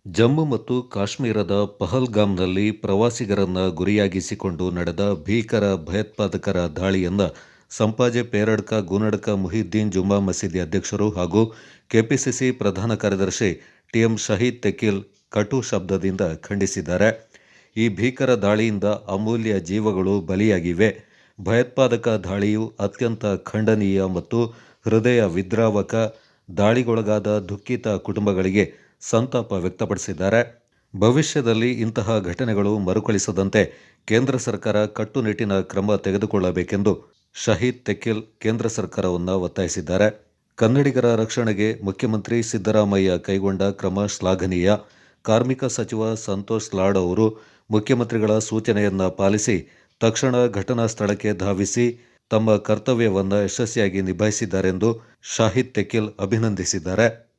ಜಮ್ಮು ಮತ್ತು ಕಾಶ್ಮೀರದ ಪಹಲ್ಗಾಮ್ನಲ್ಲಿ ಪ್ರವಾಸಿಗರನ್ನ ಗುರಿಯಾಗಿಸಿಕೊಂಡು ನಡೆದ ಭೀಕರ ಭಯೋತ್ಪಾದಕರ ದಾಳಿಯನ್ನು ಸಂಪಾಜೆ ಪೇರಡ್ಕ ಗುನಡ್ಕ ಮುಹಿದ್ದೀನ್ ಜುಮ್ಮಾ ಮಸೀದಿ ಅಧ್ಯಕ್ಷರು ಹಾಗೂ ಕೆಪಿಸಿಸಿ ಪ್ರಧಾನ ಕಾರ್ಯದರ್ಶಿ ಟಿಎಂ ಶಹೀದ್ ತೆಕಿಲ್ ಕಟು ಶಬ್ದದಿಂದ ಖಂಡಿಸಿದ್ದಾರೆ. ಈ ಭೀಕರ ದಾಳಿಯಿಂದ ಅಮೂಲ್ಯ ಜೀವಗಳು ಬಲಿಯಾಗಿವೆ. ಭಯೋತ್ಪಾದಕ ದಾಳಿಯು ಅತ್ಯಂತ ಖಂಡನೀಯ ಮತ್ತು ಹೃದಯ ವಿದ್ರಾವಕ. ದಾಳಿಗೊಳಗಾದ ದುಃಖಿತ ಕುಟುಂಬಗಳಿಗೆ ಸಂತಾಪ ವ್ಯಕ್ತಪಡಿಸಿದ್ದಾರೆ. ಭವಿಷ್ಯದಲ್ಲಿ ಇಂತಹ ಘಟನೆಗಳು ಮರುಕಳಿಸದಂತೆ ಕೇಂದ್ರ ಸರ್ಕಾರ ಕಟ್ಟುನಿಟ್ಟಿನ ಕ್ರಮ ತೆಗೆದುಕೊಳ್ಳಬೇಕೆಂದು ಶಹೀದ್ ತೆಕಿಲ್ ಕೇಂದ್ರ ಸರ್ಕಾರವನ್ನು ಒತ್ತಾಯಿಸಿದ್ದಾರೆ. ಕನ್ನಡಿಗರ ರಕ್ಷಣೆಗೆ ಮುಖ್ಯಮಂತ್ರಿ ಸಿದ್ದರಾಮಯ್ಯ ಕೈಗೊಂಡ ಕ್ರಮ ಶ್ಲಾಘನೀಯ. ಕಾರ್ಮಿಕ ಸಚಿವ ಸಂತೋಷ್ ಲಾಡ್ ಅವರು ಮುಖ್ಯಮಂತ್ರಿಗಳ ಸೂಚನೆಯನ್ನ ಪಾಲಿಸಿ ತಕ್ಷಣ ಘಟನಾ ಸ್ಥಳಕ್ಕೆ ಧಾವಿಸಿ ತಮ್ಮ ಕರ್ತವ್ಯವನ್ನು ಯಶಸ್ವಿಯಾಗಿ ನಿಭಾಯಿಸಿದ್ದಾರೆಂದು ಶಾಹಿದ್ ತೆಕಿಲ್ ಅಭಿನಂದಿಸಿದ್ದಾರೆ.